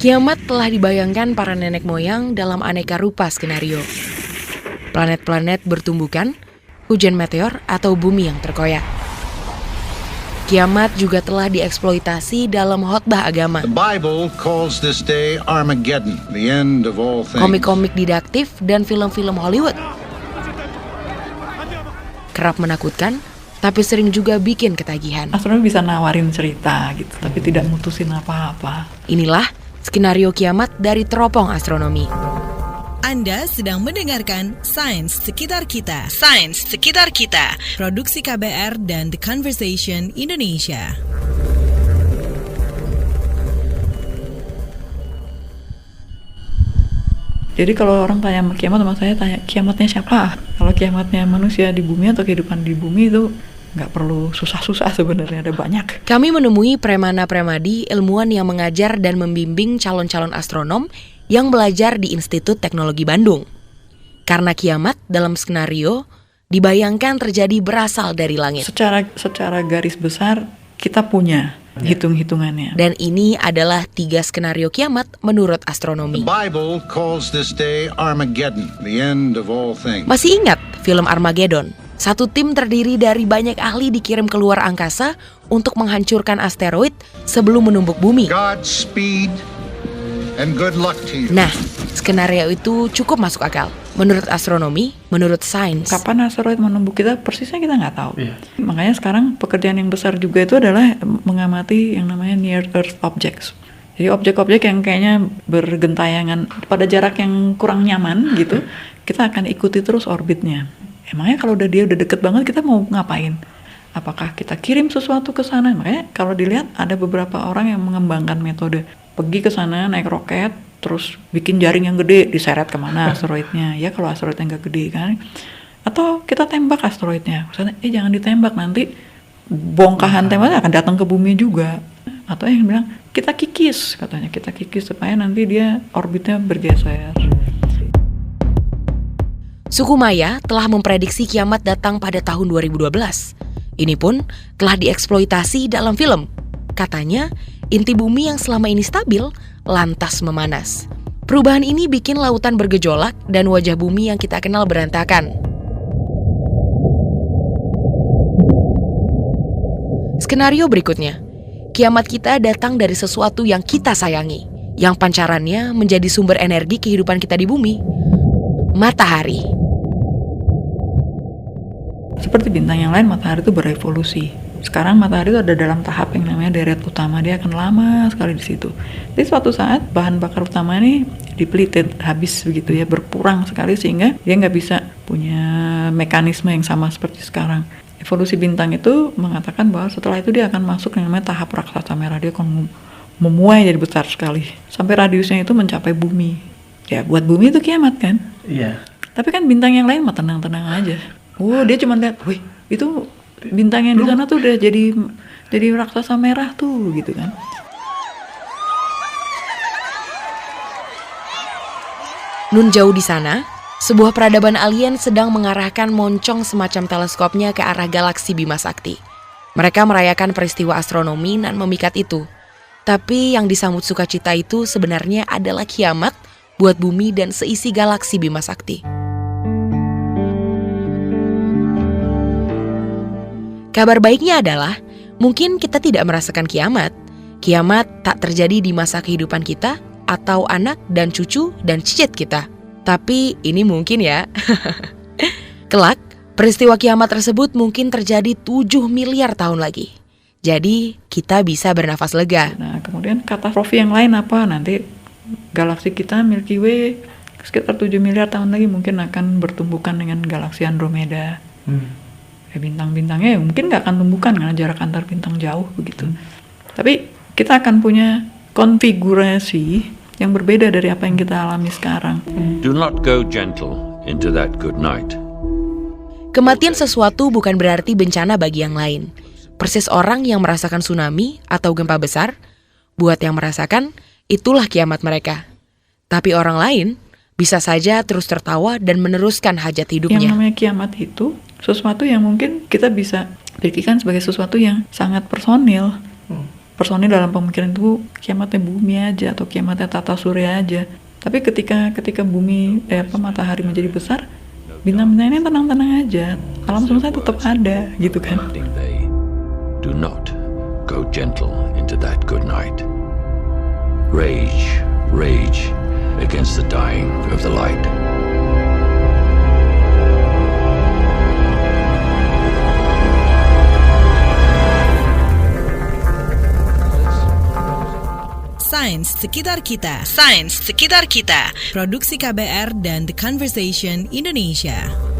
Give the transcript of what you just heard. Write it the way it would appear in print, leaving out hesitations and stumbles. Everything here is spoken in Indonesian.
Kiamat telah dibayangkan para nenek moyang dalam aneka rupa skenario. Planet-planet bertumbukan, hujan meteor, atau bumi yang terkoyak. Kiamat juga telah dieksploitasi dalam khotbah agama. The Bible calls this day Armageddon, the end of all things. Komik-komik didaktif dan film-film Hollywood. Kerap menakutkan, tapi sering juga bikin ketagihan. Astronomi bisa nawarin cerita gitu, tapi tidak mutusin apa-apa. Inilah skenario kiamat dari teropong astronomi. Anda sedang mendengarkan Sains Sekitar Kita. Sains Sekitar Kita. Produksi KBR dan The Conversation Indonesia. Jadi kalau orang tanya kiamat, sama saya tanya kiamatnya siapa? Kalau kiamatnya manusia di bumi atau kehidupan di bumi itu nggak perlu susah-susah sebenarnya, ada banyak. Kami menemui Premana Premadi, ilmuwan yang mengajar dan membimbing calon-calon astronom yang belajar di Institut Teknologi Bandung. Karena kiamat dalam skenario dibayangkan terjadi berasal dari langit. Secara garis besar kita punya hitung-hitungannya. Dan ini adalah 3 skenario kiamat menurut astronomi. The Bible calls this day Armageddon, the end of all things. Masih ingat film Armageddon? Satu tim terdiri dari banyak ahli dikirim keluar angkasa untuk menghancurkan asteroid sebelum menumbuk bumi. Godspeed and good luck to you. Nah, skenario itu cukup masuk akal. Menurut astronomi, menurut sains. Kapan asteroid menumbuk kita, persisnya kita nggak tahu. Makanya sekarang pekerjaan yang besar juga itu adalah mengamati yang namanya near Earth objects. Jadi objek-objek yang kayaknya bergentayangan pada jarak yang kurang nyaman gitu, kita akan ikuti terus orbitnya. Emangnya kalau dia udah deket banget, kita mau ngapain? Apakah kita kirim sesuatu ke sana? Makanya kalau dilihat ada beberapa orang yang mengembangkan metode pergi ke sana naik roket, terus bikin jaring yang gede, diseret kemana asteroidnya. Ya kalau asteroidnya nggak gede kan. Atau kita tembak asteroidnya. Misalnya, jangan ditembak, nanti bongkahan tembaknya akan datang ke bumi juga. Atau yang bilang, kita kikis, katanya. Kita kikis supaya nanti dia orbitnya bergeser. Suku Maya telah memprediksi kiamat datang pada tahun 2012. Ini pun telah dieksploitasi dalam film. Katanya, inti bumi yang selama ini stabil lantas memanas. Perubahan ini bikin lautan bergejolak dan wajah bumi yang kita kenal berantakan. Skenario berikutnya, kiamat kita datang dari sesuatu yang kita sayangi, yang pancarannya menjadi sumber energi kehidupan kita di bumi. Matahari. Seperti bintang yang lain, matahari itu berevolusi. Sekarang matahari itu ada dalam tahap yang namanya deret utama, dia akan lama sekali di situ. Jadi suatu saat bahan bakar utama ini depleted, habis begitu ya, berkurang sekali sehingga dia nggak bisa punya mekanisme yang sama seperti sekarang. Evolusi bintang itu mengatakan bahwa setelah itu dia akan masuk yang namanya tahap raksasa merah, dia akan memuai jadi besar sekali sampai radiusnya itu mencapai bumi. Ya buat bumi itu kiamat kan? Iya. Tapi kan bintang yang lain mah tenang-tenang aja. Oh dia cuma lihat, wih itu bintang yang di sana tuh udah jadi raksasa merah tuh gitu kan. Nun jauh di sana, sebuah peradaban alien sedang mengarahkan moncong semacam teleskopnya ke arah galaksi Bima Sakti. Mereka merayakan peristiwa astronomi dan memikat itu. Tapi yang disambut sukacita itu sebenarnya adalah kiamat buat bumi dan seisi galaksi Bima Sakti. Kabar baiknya adalah, mungkin kita tidak merasakan kiamat. Kiamat tak terjadi di masa kehidupan kita, atau anak dan cucu dan cicit kita. Tapi ini mungkin ya. Kelak, peristiwa kiamat tersebut mungkin terjadi 7 miliar tahun lagi. Jadi, kita bisa bernafas lega. Nah, kemudian katastrofi yang lain apa? Nanti galaksi kita Milky Way sekitar 7 miliar tahun lagi mungkin akan bertumbukan dengan galaksi Andromeda. Ya, bintang-bintangnya mungkin nggak akan tumbukan karena jarak antar bintang jauh begitu. Tapi kita akan punya konfigurasi yang berbeda dari apa yang kita alami sekarang. Do not go gentle into that good night. Kematian sesuatu bukan berarti bencana bagi yang lain. Persis orang yang merasakan tsunami atau gempa besar, buat yang merasakan, itulah kiamat mereka. Tapi orang lain bisa saja terus tertawa dan meneruskan hajat hidupnya. Yang namanya kiamat itu sesuatu yang mungkin kita bisa pikirkan sebagai sesuatu yang sangat personil. personil dalam pemikiran itu kiamatnya bumi aja atau kiamatnya tata surya aja. Tapi ketika bumi matahari menjadi besar, bintang-bintang ini tenang-tenang aja. Alam semesta tetap ada gitu kan. They do not go gentle into that good night. Rage, rage against the dying of the light. Sains Sekitar Kita. Sains Sekitar Kita. Produksi KBR dan The Conversation Indonesia.